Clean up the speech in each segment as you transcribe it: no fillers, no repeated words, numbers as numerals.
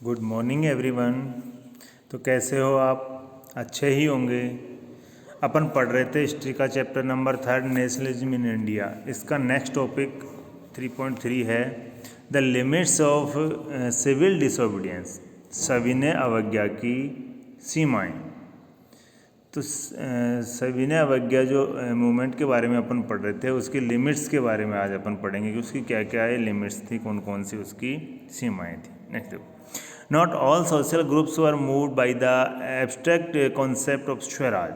Good morning everyone. तो कैसे हो आप? अच्छे ही होंगे। अपन पढ़ रहे थे हिस्ट्री का chapter number 3 nationalism in India. इसका नेक्स्ट टॉपिक 3.3 है the limits of civil disobedience, सविनय अवज्ञा की सीमाएं। तो सविनय अवज्ञा जो मूवमेंट के बारे में अपन पढ़ रहे थे उसकी लिमिट्स के बारे में आज अपन पढ़ेंगे कि उसकी क्या क्या है लिमिट्स थी, कौन कौन सी उसकी सीमाएं थी। नेक्स्ट देखो, Not all social groups were moved by the abstract concept of Swaraj.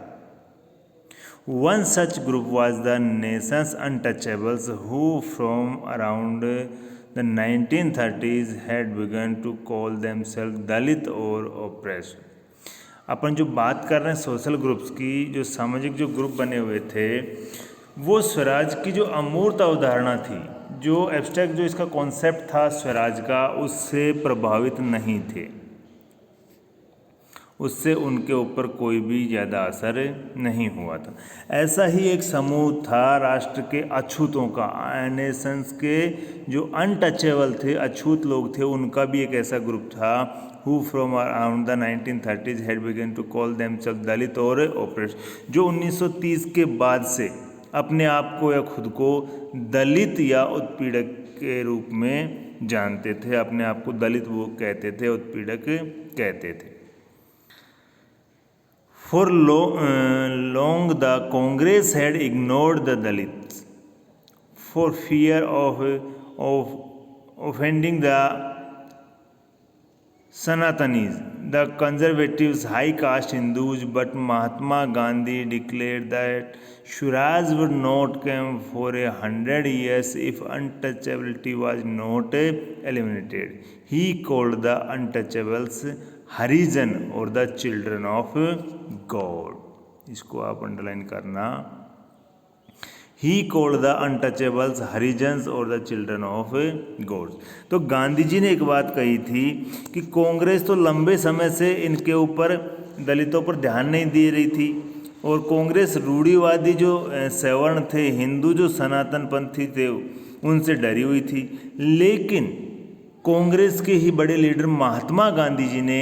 One such group was the nation's untouchables, who from around the 1930s had begun to call themselves Dalit or oppressed. अपन जो बात कर रहे हैं social groups की, जो सामाजिक जो group बने हुए थे, वो स्वराज की जो अमूर्त अवधारणा थी, जो एब्स्ट्रैक्ट जो इसका कॉन्सेप्ट था स्वराज का, उससे प्रभावित नहीं थे। उससे उनके ऊपर कोई भी ज़्यादा असर नहीं हुआ था। ऐसा ही एक समूह था राष्ट्र के अछूतों का, नेशंस के जो अनटचेबल थे, अछूत लोग थे, उनका भी एक ऐसा ग्रुप था who from around the 1930s had begun to call themselves Dalit और ओप्रेस्ड, जो 1930 के बाद से अपने आप को या खुद को दलित या उत्पीड़क के रूप में जानते थे। अपने आप को दलित वो कहते थे, उत्पीड़क कहते थे। For long the Congress had ignored the Dalits for fear of offending the Sanatanis, the conservatives, high caste Hindus, but Mahatma Gandhi declared that Swaraj would not come for 100 years if untouchability was not eliminated. He called the untouchables हरिजन और the children of God. इसको आप underline करना। He called the untouchables Harijans और the children of God. तो गांधी जी ने एक बात कही थी कि कांग्रेस तो लंबे समय से इनके ऊपर, दलितों पर ध्यान नहीं दे रही थी, और कांग्रेस रूढ़िवादी जो सवर्ण थे, हिंदू जो सनातन पंथी थे, उनसे डरी हुई थी। लेकिन कांग्रेस के ही बड़े लीडर महात्मा गांधी जी ने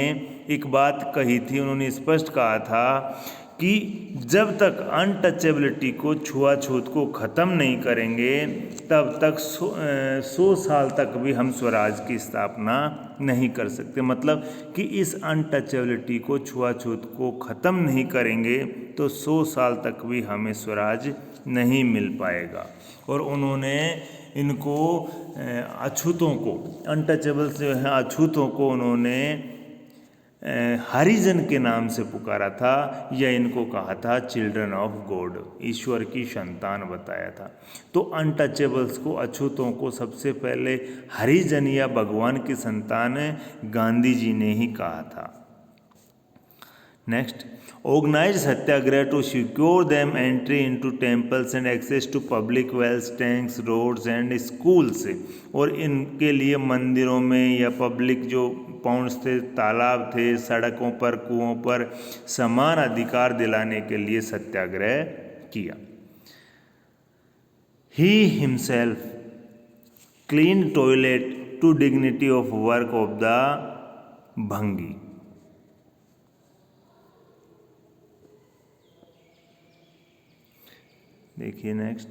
एक बात कही थी। उन्होंने स्पष्ट कहा था कि जब तक अनटचेबिलिटी को, छुआछूत को ख़त्म नहीं करेंगे, तब तक 100 साल तक भी हम स्वराज की स्थापना नहीं कर सकते। मतलब कि इस अनटचेबिलिटी को, छुआछूत को ख़त्म नहीं करेंगे तो 100 साल तक भी हमें स्वराज नहीं मिल पाएगा। और उन्होंने इनको अछूतों को, अनटचेबल्स जो हैं अछूतों को, उन्होंने हरिजन के नाम से पुकारा था, या इनको कहा था चिल्ड्रन ऑफ गॉड, ईश्वर की संतान बताया था। तो अनटचेबल्स को, अछूतों को सबसे पहले हरिजन या भगवान की संतान गांधी जी ने ही कहा था। Next, organized satyagraha to secure them entry into temples and access to public wells, tanks, roads and schools. और इनके लिए मंदिरों में या पब्लिक जो पॉन्ड्स थे, तालाब थे, सड़कों पर, कुओं पर समान अधिकार दिलाने के लिए सत्याग्रह किया। He himself clean toilet to dignity of work of the Bhangi. देखिए next,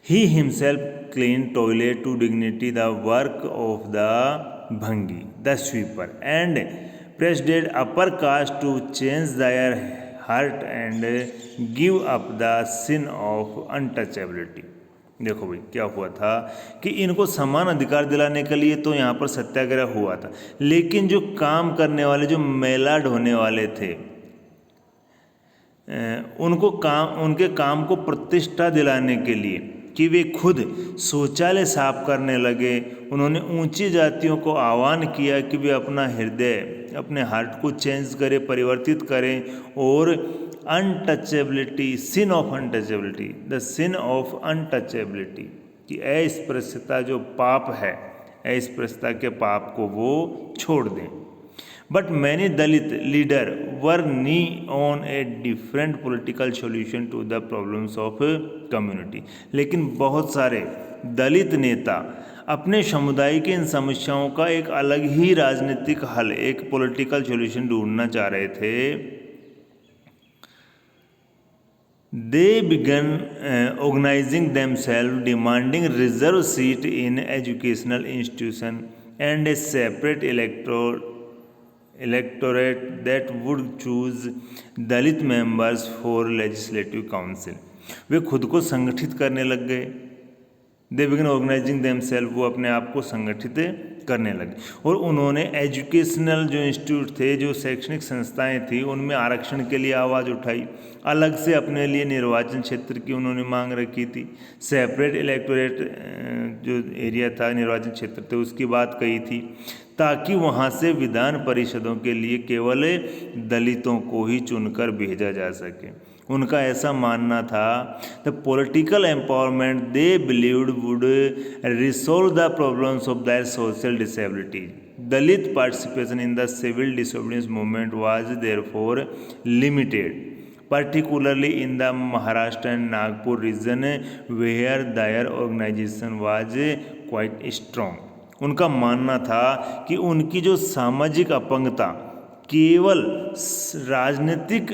he himself clean toilet to dignity the work of the Bhangi, the sweeper, and persuaded upper caste to change their heart and give up the sin of untouchability. देखो भाई क्या हुआ था कि इनको समान अधिकार दिलाने के लिए तो यहाँ पर सत्याग्रह हुआ था, लेकिन जो काम करने वाले, जो मैला ढोने वाले थे, उनके काम को प्रतिष्ठा दिलाने के लिए कि वे खुद शौचालय साफ करने लगे, उन्होंने ऊंची जातियों को आह्वान किया कि वे अपना हृदय, अपने हार्ट को चेंज करें, परिवर्तित करें, और untouchability, sin of untouchability, the sin of untouchability, कि अस्पृश्यता जो पाप है, अस्पृश्यता के पाप को वो छोड़ दें। But many Dalit leaders were keen on a different political solution to the problems of community. लेकिन बहुत सारे दलित नेता अपने समुदाय की इन समस्याओं का एक अलग ही राजनीतिक हल, एक पॉलिटिकल सॉल्यूशन ढूंढना चाह रहे थे. They began organizing themselves, demanding reserved seat in educational institution and a separate electorate that would choose Dalit members for legislative council. वे खुद को संगठित करने लग गए. दे बिगन ऑर्गेनाइजिंग देमसेल्फ, वो अपने आप को संगठित करने लगे और उन्होंने एजुकेशनल जो इंस्टीट्यूट थे, जो शैक्षणिक संस्थाएं थी, उनमें आरक्षण के लिए आवाज़ उठाई. अलग से अपने लिए निर्वाचन क्षेत्र की उन्होंने मांग रखी थी. सेपरेट इलेक्टोरेट जो एरिया था, निर्वाचन क्षेत्र थे, उसकी बात कही थी ताकि वहाँ से विधान परिषदों के लिए केवल दलितों को ही चुनकर भेजा जा सके. उनका ऐसा मानना था the political empowerment they believed would resolve the problems of their social disabilities. Dalit participation in the civil disobedience movement was therefore limited, particularly in the Maharashtra and Nagpur region where their organization was quite strong. उनका मानना था कि उनकी जो सामाजिक अपंगता केवल राजनीतिक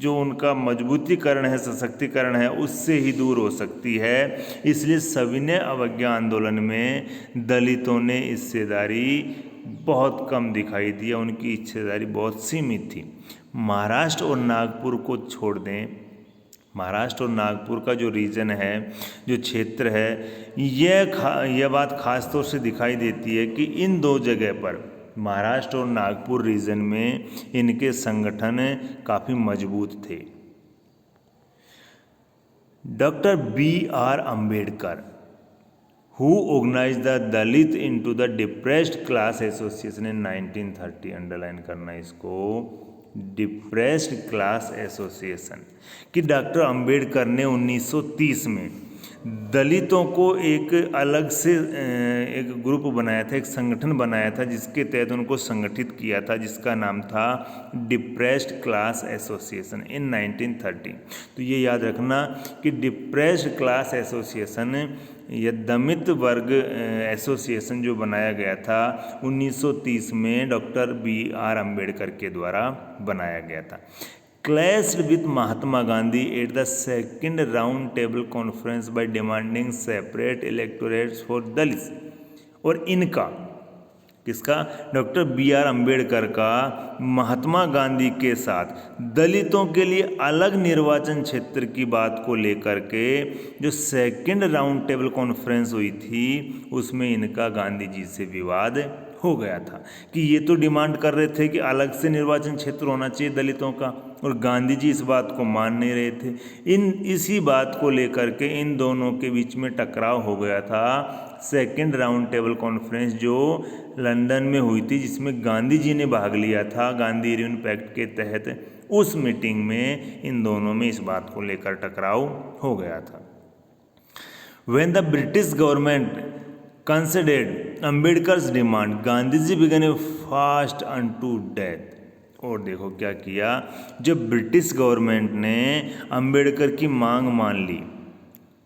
जो उनका मजबूतीकरण है, सशक्तिकरण है, उससे ही दूर हो सकती है. इसलिए सविनय अवज्ञा आंदोलन में दलितों ने हिस्सेदारी बहुत कम दिखाई दी. उनकी हिस्सेदारी बहुत सीमित थी. महाराष्ट्र और नागपुर को छोड़ दें, महाराष्ट्र और नागपुर का जो रीजन है, जो क्षेत्र है, यह बात खास तौर से दिखाई देती है कि इन दो जगह पर, महाराष्ट्र और नागपुर रीजन में, इनके संगठन काफ़ी मजबूत थे. Doctor B.R. Ambedkar who organized the Dalit into the Depressed Class Association in 1930, underline करना इसको, डिप्रेस्ड क्लास एसोसिएशन, कि डॉक्टर अंबेडकर ने 1930 में दलितों को एक अलग से एक ग्रुप बनाया था, एक संगठन बनाया था, जिसके तहत उनको संगठित किया था, जिसका नाम था डिप्रेस्ड क्लास एसोसिएशन इन 1930. तो ये याद रखना कि डिप्रेस्ड क्लास एसोसिएशन या दमित वर्ग एसोसिएशन जो बनाया गया था 1930 में डॉक्टर B.R. अम्बेडकर के द्वारा बनाया गया था. clashed with Mahatma Gandhi at the second round table conference by demanding separate electorates for Dalits. और इनका, किसका, डॉक्टर B.R. अम्बेडकर का महात्मा गांधी के साथ दलितों के लिए अलग निर्वाचन क्षेत्र की बात को लेकर के जो सेकंड राउंड टेबल कॉन्फ्रेंस हुई थी, उसमें इनका गांधी जी से विवाद हो गया था कि ये तो डिमांड कर रहे थे कि अलग से निर्वाचन क्षेत्र होना चाहिए दलितों का, और गांधी जी इस बात को मान नहीं रहे थे. इसी बात को लेकर के इन दोनों के बीच में टकराव हो गया था. सेकंड राउंड टेबल कॉन्फ्रेंस जो लंदन में हुई थी, जिसमें गांधी जी ने भाग लिया था गांधी इरविन पैक्ट के तहत, उस मीटिंग में इन दोनों में इस बात को लेकर टकराव हो गया था. When the British government considered Ambedkar's demand, Gandhi ji began a fast unto death. और देखो क्या किया, जब ब्रिटिश गवर्नमेंट ने अंबेडकर की मांग मान ली,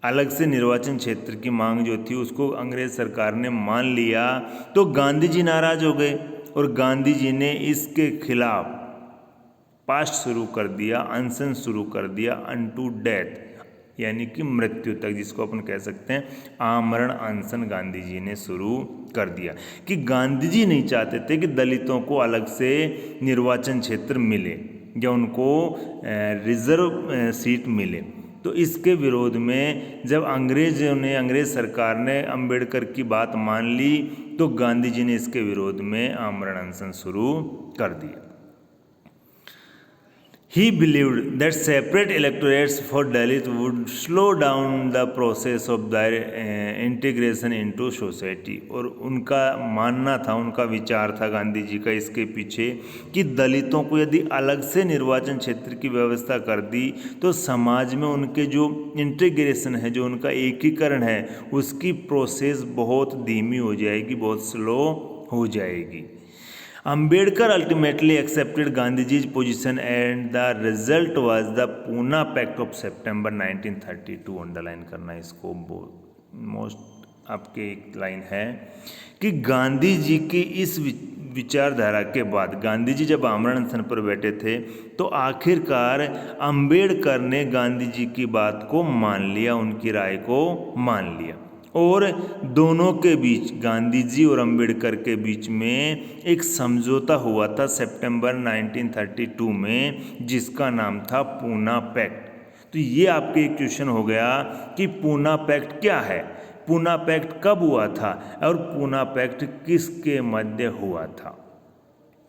अलग से निर्वाचन क्षेत्र की मांग जो थी उसको अंग्रेज सरकार ने मान लिया, तो गांधी जी नाराज हो गए और गांधी जी ने इसके खिलाफ फास्ट शुरू कर दिया, अनशन शुरू कर दिया, अनटू डेथ, यानी कि मृत्यु तक, जिसको अपन कह सकते हैं आमरण अनशन गांधी जी ने शुरू कर दिया. कि गांधी जी नहीं चाहते थे कि दलितों को अलग से निर्वाचन क्षेत्र मिले या उनको रिजर्व सीट मिले. तो इसके विरोध में जब अंग्रेज सरकार ने अंबेडकर की बात मान ली, तो गांधी जी ने इसके विरोध में आमरण अनशन शुरू कर दिया. He believed that separate electorates for Dalits would slow down the process of their integration into society. और उनका मानना था, उनका विचार था गांधी जी का इसके पीछे कि दलितों को यदि अलग से निर्वाचन क्षेत्र की व्यवस्था कर दी तो समाज में उनके जो इंटीग्रेशन है, जो उनका एकीकरण है, उसकी प्रोसेस बहुत धीमी हो जाएगी, बहुत स्लो हो जाएगी. Ambedkar ultimately accepted Gandhiji's position and the result was the Pune Pact of September 1932. Underline करना इसको, मोस्ट आपके एक लाइन है कि गांधी जी की इस विचारधारा के बाद गांधी जी जब आमरण अनशन पर बैठे थे तो आखिरकार अंबेडकर ने गांधी जी की बात को मान लिया, उनकी राय को मान लिया और दोनों के बीच, गांधी जी और अंबेडकर के बीच में एक समझौता हुआ था सितंबर 1932 में, जिसका नाम था पूना पैक्ट। तो ये आपके एक क्वेश्चन हो गया कि पूना पैक्ट क्या है, पूना पैक्ट कब हुआ था और पूना पैक्ट किसके मध्य हुआ था।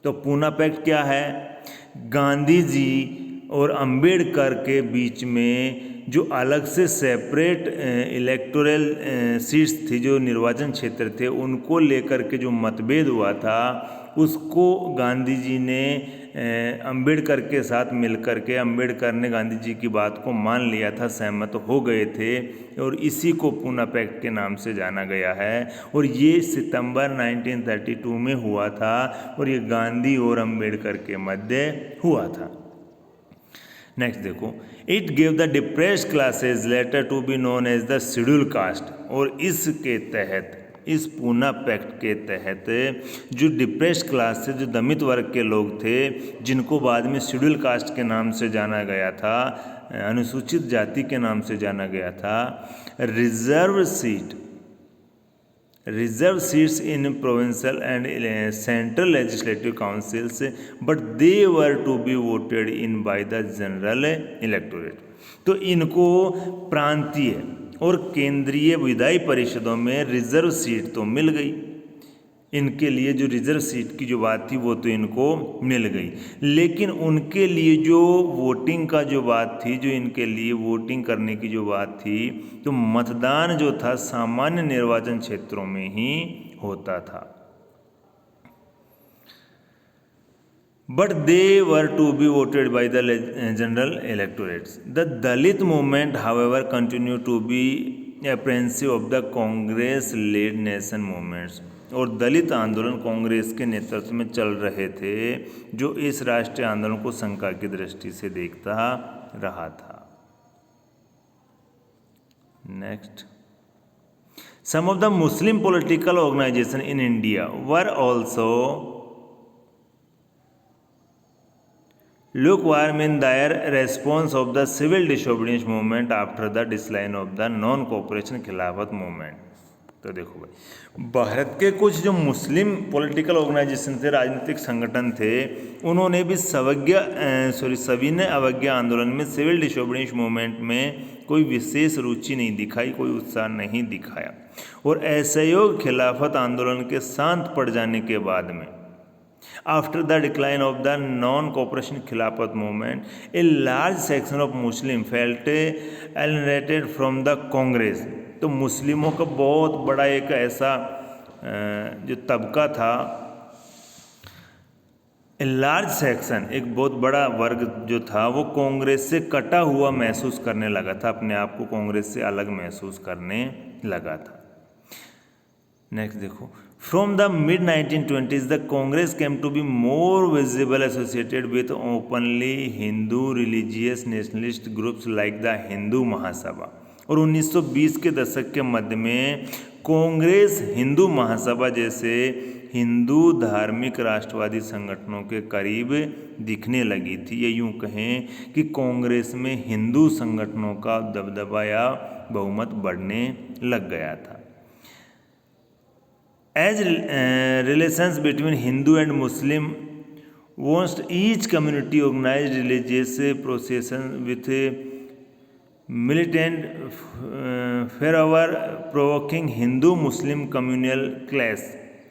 तो पूना पैक्ट क्या है, गांधी जी और अंबेडकर के बीच में जो अलग से सेपरेट इलेक्टोरल सीट्स थी, जो निर्वाचन क्षेत्र थे, उनको लेकर के जो मतभेद हुआ था उसको गांधी जी ने अंबेडकर के साथ मिलकर के, अंबेडकर ने गांधी जी की बात को मान लिया था, सहमत हो गए थे और इसी को पूना पैक्ट के नाम से जाना गया है। और ये सितंबर 1932 में हुआ था और ये गांधी और अंबेडकर के मध्य हुआ था। नेक्स्ट देखो, it gave the depressed classes later to be known as the schedule caste. और इसके तहत, इस पूना पैक्ट के तहत जो डिप्रेस्ड क्लास से, जो दमित वर्ग के लोग थे, जिनको बाद में शेड्यूल कास्ट के नाम से जाना गया था, अनुसूचित जाति के नाम से जाना गया था, reserve seats in provincial and central legislative councils, but they were to be voted in by the general electorate. तो इनको प्रांतीय और केंद्रीय विधायी परिषदों में रिजर्व सीट तो मिल गई, इनके लिए जो रिजर्व सीट की जो बात थी वो तो इनको मिल गई, लेकिन उनके लिए जो वोटिंग का जो बात थी, जो इनके लिए वोटिंग करने की जो बात थी, तो मतदान जो था सामान्य निर्वाचन क्षेत्रों में ही होता था। But they were to be voted by the general electorates. The Dalit movement however continue to be apprehensive of the Congress led nation movements. और दलित आंदोलन कांग्रेस के नेतृत्व में चल रहे थे, जो इस राष्ट्रीय आंदोलन को शंका की दृष्टि से देखता रहा था। Next, some of the Muslim political organisation in India were also lukewarm in their response of the civil disobedience movement after the decline of the non cooperation खिलाफत मूवमेंट। तो देखो भाई, भारत के कुछ जो मुस्लिम पॉलिटिकल ऑर्गेनाइजेशन थे, राजनीतिक संगठन थे, उन्होंने भी सविनय अवज्ञा आंदोलन में, सिविल डिसोबीडियंस मूवमेंट में कोई विशेष रुचि नहीं दिखाई, कोई उत्साह नहीं दिखाया। और असहयोग खिलाफत आंदोलन के शांत पड़ जाने के बाद में, after the decline of the non cooperation Khilafat movement, a large section of Muslim felt alienated from the Congress. तो मुस्लिमों का बहुत बड़ा एक ऐसा जो तबका था, ए लार्ज सेक्शन, एक बहुत बड़ा वर्ग जो था, वो कांग्रेस से कटा हुआ महसूस करने लगा था, अपने आप को कांग्रेस से अलग महसूस करने लगा था। नेक्स्ट देखो, from the mid 1920s the Congress came to be more visible associated with openly Hindu religious nationalist groups like the Hindu Mahasabha. और 1920 के दशक के मध्य में कांग्रेस हिंदू महासभा जैसे हिंदू धार्मिक राष्ट्रवादी संगठनों के करीब दिखने लगी थी। ये यूँ कहें कि कांग्रेस में हिंदू संगठनों का दबदबा या बहुमत बढ़ने लग गया था। As relations between Hindu and Muslim, once each community organized religious procession with militant fervor, provoking Hindu-Muslim communal clash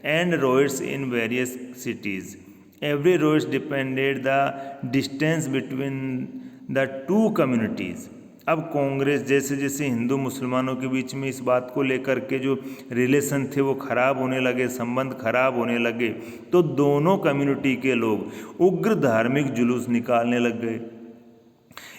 and riots in various cities. Every riot depended the distance between the two communities. अब कांग्रेस जैसे जैसे हिंदू मुसलमानों के बीच में इस बात को लेकर के जो रिलेशन थे वो खराब होने लगे, संबंध खराब होने लगे, तो दोनों कम्युनिटी के लोग उग्र धार्मिक जुलूस निकालने लग गए।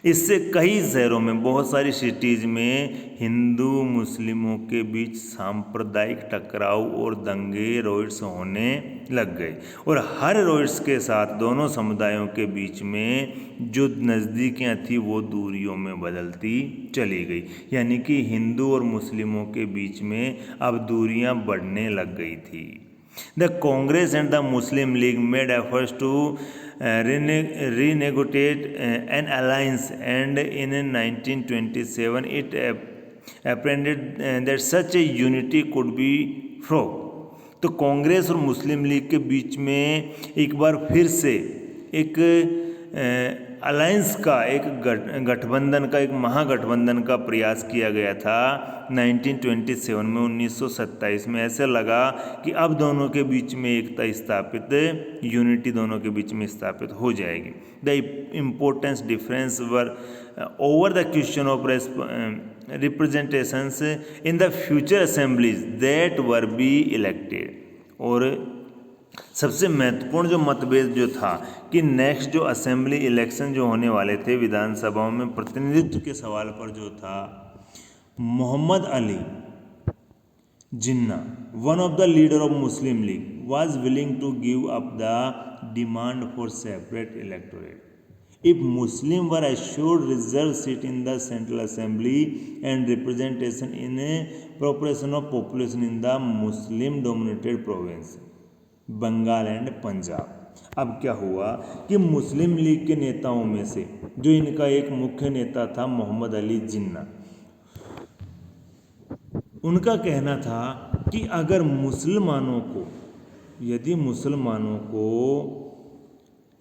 इससे कई शहरों में, बहुत सारी सिटीज़ में हिंदू मुस्लिमों के बीच सांप्रदायिक टकराव और दंगे रॉयट्स होने लग गए, और हर रॉयट्स के साथ दोनों समुदायों के बीच में जो नज़दीकियाँ थी वो दूरियों में बदलती चली गई। यानी कि हिंदू और मुस्लिमों के बीच में अब दूरियां बढ़ने लग गई थी। The Congress and the Muslim League made efforts to renegotiate an alliance, and in 1927 it apprehended that such a unity could be fraught। तो कांग्रेस और मुस्लिम लीग के बीच में एक बार फिर से एक अलायंस का, एक गठबंधन का, एक महागठबंधन का प्रयास किया गया था 1927 में, 1927 में। ऐसे लगा कि अब दोनों के बीच में एकता स्थापित, यूनिटी दोनों के बीच में स्थापित हो जाएगी। The importance difference were over the question of representations in the future assemblies that were be elected. और सबसे महत्वपूर्ण जो मतभेद जो था कि नेक्स्ट जो असेंबली इलेक्शन जो होने वाले थे विधानसभाओं में प्रतिनिधित्व के सवाल पर जो था, Mohammad Ali Jinnah, one of the leader of Muslim League, was willing to give up the demand for separate electorate if Muslim were assured reserved seat in the Central Assembly and representation in a proportion of population in the Muslim dominated province Bengal and Punjab. अब क्या हुआ कि मुस्लिम league के नेताओं में से जो इनका एक मुख्य नेता था मोहम्मद अली जिन्ना, उनका कहना था कि अगर मुसलमानों को, यदि मुसलमानों को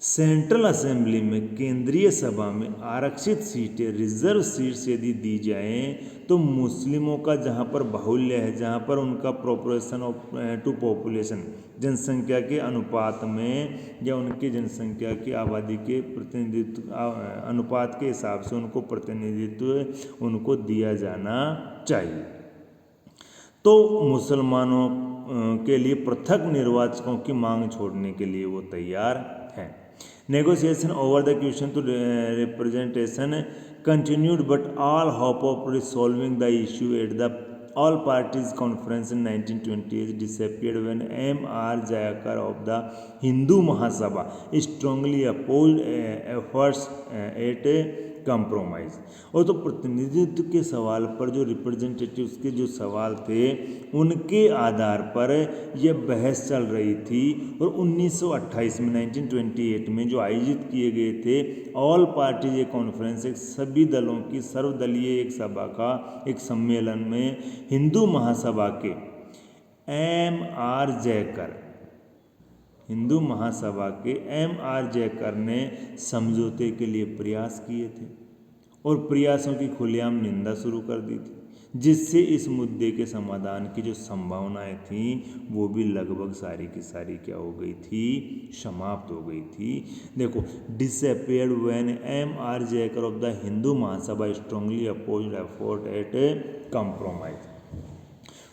सेंट्रल असेंबली में, केंद्रीय सभा में आरक्षित सीटें, रिजर्व सीट्स यदि दी जाएं, तो मुस्लिमों का जहां पर बाहुल्य है, जहां पर उनका प्रोपोर्शन ऑफ टू पॉपुलेशन, जनसंख्या के अनुपात में या उनकी जनसंख्या की आबादी के प्रतिनिधित्व अनुपात के हिसाब से उनको प्रतिनिधित्व उनको दिया जाना चाहिए। तो मुसलमानों के लिए पृथक निर्वाचकों की मांग छोड़ने के लिए वो तैयार हैं। Negotiation over the question to representation continued, but all hope of resolving the issue at the all parties conference in 1928 disappeared when M.R. Jayakar of the Hindu Mahasabha strongly opposed efforts at a compromise। और तो प्रतिनिधित्व के सवाल पर जो representatives के जो सवाल थे उनके आधार पर यह बहस चल रही थी, और 1928 में 1928 में जो आयोजित किए गए थे ऑल पार्टीज ए कॉन्फ्रेंस, एक सभी दलों की सर्वदलीय एक सभा का एक सम्मेलन में हिंदू महासभा के M.R. जयकर, हिंदू महासभा के M.R. जयकर ने समझौते के लिए प्रयास किए थे और प्रयासों की खुलेआम निंदा शुरू कर दी थी, जिससे इस मुद्दे के समाधान की जो संभावनाएं थीं वो भी लगभग सारी की सारी क्या हो गई थी, समाप्त हो गई थी। देखो, disappeared when M.R. Jayakar of the Hindu Mahasabha strongly opposed effort at a compromise.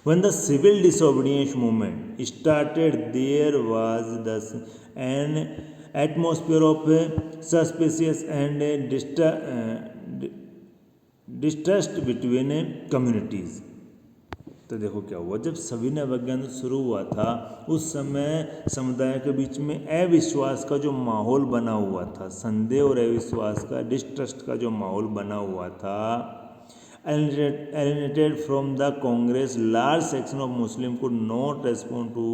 When the civil disobedience movement started, there was thus an atmosphere of suspicion and distrust between communities। तो देखो क्या हुआ, जब सविनय अवज्ञा शुरू हुआ था उस समय समुदाय के बीच में अविश्वास का जो माहौल बना हुआ था, संदेह और अविश्वास का, डिस्ट्रस्ट का जो माहौल बना हुआ था, alienated from the Congress, large section of Muslims could not respond to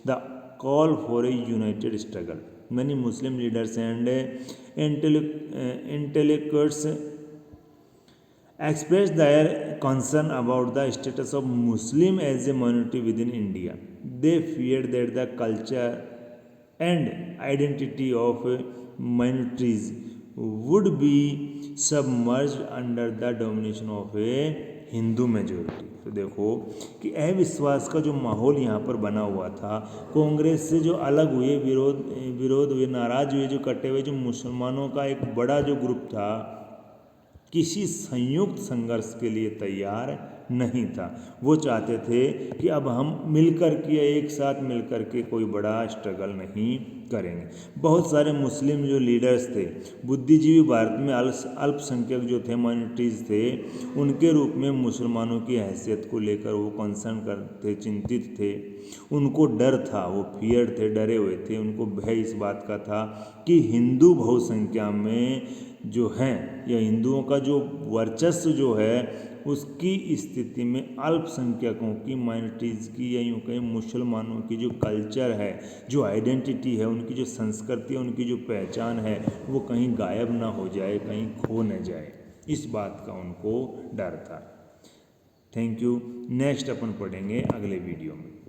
the call for a united struggle। Many Muslim leaders and intellectuals expressed their concern about the status of Muslim as a minority within India। They feared that the culture and identity of minorities would be submerged under the domination of a Hindu majority. तो देखो कि अविश्वास का जो माहौल यहाँ पर बना हुआ था, कांग्रेस से जो अलग हुए, विरोध हुए, नाराज हुए, जो कटे हुए जो मुसलमानों का एक बड़ा जो ग्रुप था, किसी संयुक्त संघर्ष के लिए तैयार नहीं था। वो चाहते थे कि अब हम मिलकर के एक साथ मिलकर के कोई बड़ा स्ट्रगल नहीं करेंगे। बहुत सारे मुस्लिम जो लीडर्स थे, बुद्धिजीवी भारत में अल्पसंख्यक जो थे, माइनॉरिटीज़ थे, उनके रूप में मुसलमानों की हैसियत को लेकर वो कंसर्न करते, चिंतित थे। उनको डर था, वो फियर थे, डरे हुए थे। उनको भय इस बात का था कि हिंदू बहुसंख्या में जो हैं, या हिंदुओं का जो वर्चस्व जो है, उसकी स्थिति में अल्पसंख्यकों की, माइनॉरिटीज़ की, या यूँ कहीं मुसलमानों की जो कल्चर है, जो आइडेंटिटी है, उनकी जो संस्कृति है, उनकी जो पहचान है, वो कहीं गायब ना हो जाए, कहीं खो न जाए। इस बात का उनको डर था। Thank you. नेक्स्ट अपन पढ़ेंगे अगले वीडियो में।